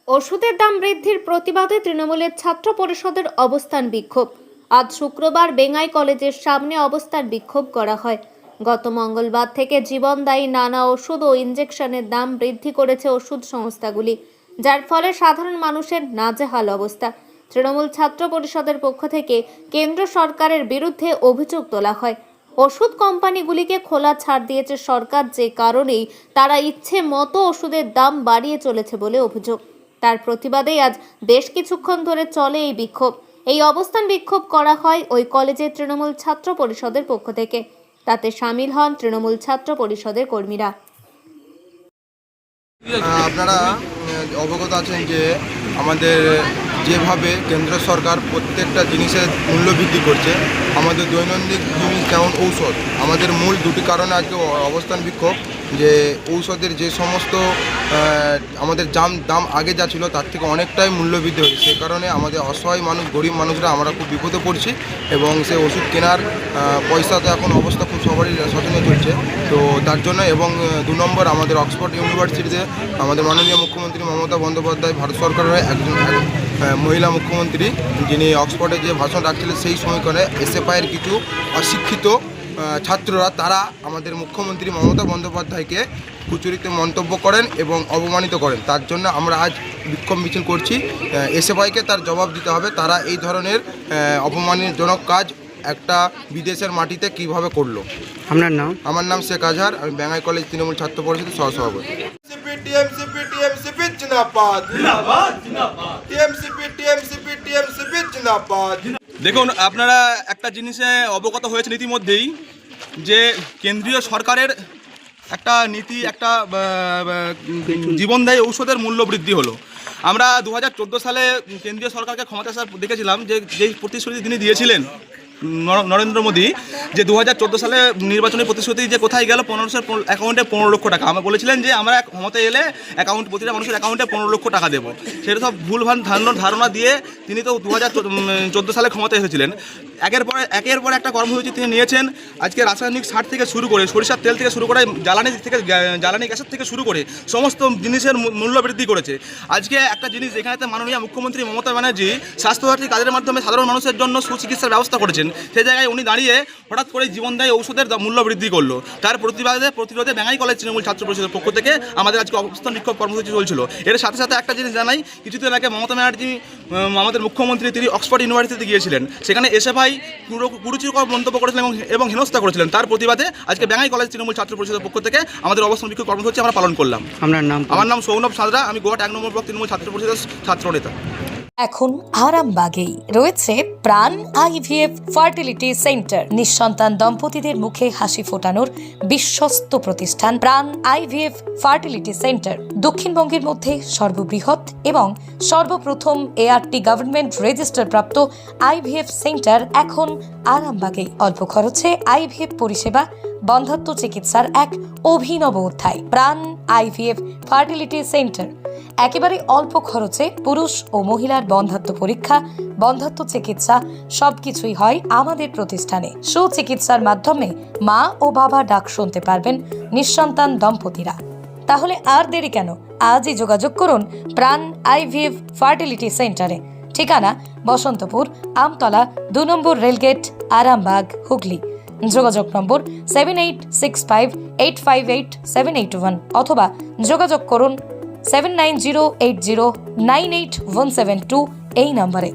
ওষুধের দাম বৃদ্ধির প্রতিবাদে তৃণমূলের ছাত্র পরিষদের অবস্থান বিক্ষোভ। আজ শুক্রবার বেঙ্গাই কলেজের সামনে অবস্থান বিক্ষোভ করা হয়। গত মঙ্গলবার থেকে জীবনদায়ী নানা ওষুধ ও ইনজেকশনের দাম বৃদ্ধি করেছে ওষুধ সংস্থাগুলি, যার ফলে সাধারণ মানুষের নাজেহাল অবস্থা। তৃণমূল ছাত্র পরিষদের পক্ষ থেকে কেন্দ্র সরকারের বিরুদ্ধে অভিযোগ তোলা হয়। ওষুধ কোম্পানিগুলিকে খোলা ছাড় দিয়েছে সরকার, যে কারণেই তারা ইচ্ছে মতো ওষুধের দাম বাড়িয়ে চলেছে বলে অভিযোগ। তার প্রতিবাদেই আজ বেশ কিছুক্ষণ ধরে চলে এই বিক্ষোভ। এই অবস্থান বিক্ষোভ করা হয় ওই কলেজের তৃণমূল ছাত্র পরিষদের পক্ষ থেকে। তাতে সামিল হন তৃণমূল ছাত্র পরিষদের কর্মীরা। আপনারা অবগত আছেন যে আমাদের যেভাবে কেন্দ্র সরকার প্রত্যেকটা জিনিসের মূল্য বৃদ্ধি করছে, আমাদের দৈনন্দিন জিনিস যেমন ঔষধ, আমাদের মূল দুটি কারণে আজকে অবস্থান বিক্ষোভ। যে ঔষধের যে সমস্ত আমাদের দাম আগে যা ছিল তার থেকে অনেকটাই মূল্য বৃদ্ধি হয়েছে। সে কারণে আমাদের অসহায় মানুষ, গরিব মানুষরা আমরা খুব বিপদে পড়ছি এবং সে ওষুধ কেনার পয়সা তো এখন অবস্থা খুব সবারই শোচনীয় চলছে। তো তার জন্য এবং 2 নম্বর আমাদের অক্সফোর্ড ইউনিভার্সিটিতে আমাদের মাননীয় মুখ্যমন্ত্রী মমতা বন্দ্যোপাধ্যায়, ভারত সরকারের একজন মহিলা মুখ্যমন্ত্রী, যিনি অক্সফোর্ডে যে ভাষণ রাখছিলেন সেই সময়কালে এসএফআইয়ের কিছু অশিক্ষিত ছাত্ররা তারা আমাদের মুখ্যমন্ত্রী মমতা বন্দ্যোপাধ্যায়কে কুচুরিতে মন্তব্য করেন এবং অপমানিত করেন। তার জন্য আমরা আজ বিক্ষোভ মিছিল করছি। এসএফআইকে তার জবাব দিতে হবে, তারা এই ধরনের অপমানজনক কাজ একটা বিদেশের মাটিতে কিভাবে করলো। আপনার নাম? আমার নাম শেখ আজহার, আমি বেঙ্গাই কলেজ তৃণমূল ছাত্র পরিষদের সহসভাপতি। দেখুন, আপনারা একটা জিনিসে অবগত হয়েছেন ইতিমধ্যেই যে কেন্দ্রীয় সরকারের একটা নীতি, একটা জীবনদায়ী ঔষধের মূল্য বৃদ্ধি হলো। আমরা 2014 সালে কেন্দ্রীয় সরকারকে ক্ষমতা আসার দেখেছিলাম যে যেই প্রতিশ্রুতি তিনি দিয়েছিলেন নরেন্দ্র মোদী, যে 2014 সালে নির্বাচনী প্রতিশ্রুতি যে কোথায় গেল, 1500 অ্যাকাউন্টে 15 লক্ষ টাকা। আমরা বলেছিলেন যে আমরা ক্ষমতায় এলে প্রতিটা মানুষের অ্যাকাউন্টে 15 লক্ষ টাকা দেবো। সেটা সব ভুলভাল ধারণা দিয়ে তিনি তো 2014 সালে ক্ষমতায় এসেছিলেন। একের পর একটা কর্মসূচি তিনি নিয়েছেন। আজকে রাসায়নিক সার থেকে শুরু করে, সরিষার তেল থেকে শুরু করে, জ্বালানি গ্যাসের থেকে শুরু করে সমস্ত জিনিসের মূল্য বৃদ্ধি করেছে। আজকে একটা জিনিস, এখানে মাননীয় মুখ্যমন্ত্রী মমতা ব্যানার্জি স্বাস্থ্যসাথী কাজের মাধ্যমে সাধারণ মানুষের জন্য সুচিকিৎসার ব্যবস্থা করেছেন। সেই জায়গায় উনি দাঁড়িয়ে হঠাৎ করে জীবনদায়ী ঔষধের মূল্য বৃদ্ধি করলো। তার প্রতিরোধে বেঙ্গাই কলেজ তৃণমূল ছাত্র পরিষদের পক্ষ থেকে আমাদের আজকে অবস্থান বিক্ষোভ কর্মসূচি চলছিল। এর সাথে সাথে একটা জিনিস জানাই, কিছুদিন আগে মমতা ব্যানার্জি, আমাদের মুখ্যমন্ত্রী, তিনি অক্সফোর্ড ইউনিভার্সিটিতে গিয়েছিলেন। সেখানে এসএফআই কুরুচিকর মন্তব্য করেছিলেন এবং হেনস্থা করেছিলেন। তার প্রতিবাদে আজকে বেঙ্গাই কলেজ তৃণমূল ছাত্র পরিষদের পক্ষ থেকে আমাদের অবস্থান বিক্ষোভ কর্মসূচি আমরা পালন করলাম। আপনার নাম? আমার নাম সৌনভ সাঁতরা, আমি গোয়াট 1 নম্বর ব্লক তৃণমূল ছাত্র পরিষদের ছাত্র নেতা। এখন আরামবাগেই রয়েছে প্রাণ আইভিএফ ফার্টিলিটি সেন্টার। নিঃসন্তান দম্পতিদের মুখে হাসি ফোটানোর বিশ্বস্ত প্রতিষ্ঠান প্রাণ আইভিএফ ফার্টিলিটি সেন্টার দক্ষিণবঙ্গের মধ্যে সর্ববৃহৎ এবং সর্বপ্রথম এআরটি গভর্নমেন্ট রেজিস্টার প্রাপ্ত আইভিএফ সেন্টার এখন আরামবাগেই। অল্প খরচে আইভিএফ পরিষেবা, বন্ধ্যাত্ব চিকিৎসার এক অভিনব অধ্যায়। প্রাণ আইভিএফ ফার্টিলিটি সেন্টার একেবারে অল্প খরচে পুরুষ ও মহিলার বন্ধ্যাত্ব পরীক্ষা, বন্ধ্যাত্ব চিকিৎসা সবকিছুই হয় আমাদের প্রতিষ্ঠানে। সুচিকিৎসার মাধ্যমে মা ও বাবা ডাক শুনতে পারবেন নিঃসন্তান দম্পতিরা। তাহলে আর দেরি কেন? আজই যোগাযোগ করুন প্রাণ আইভিএফ ফার্টিলিটি সেন্টারে। ঠিকানা বসন্তপুর, আমতলা, 2 নম্বর রেলগেট, আরামবাগ, হুগলি। যোগাযোগ নম্বর 7865858781 অথবা যোগাযোগ করুন 7908098172 এই নম্বরে।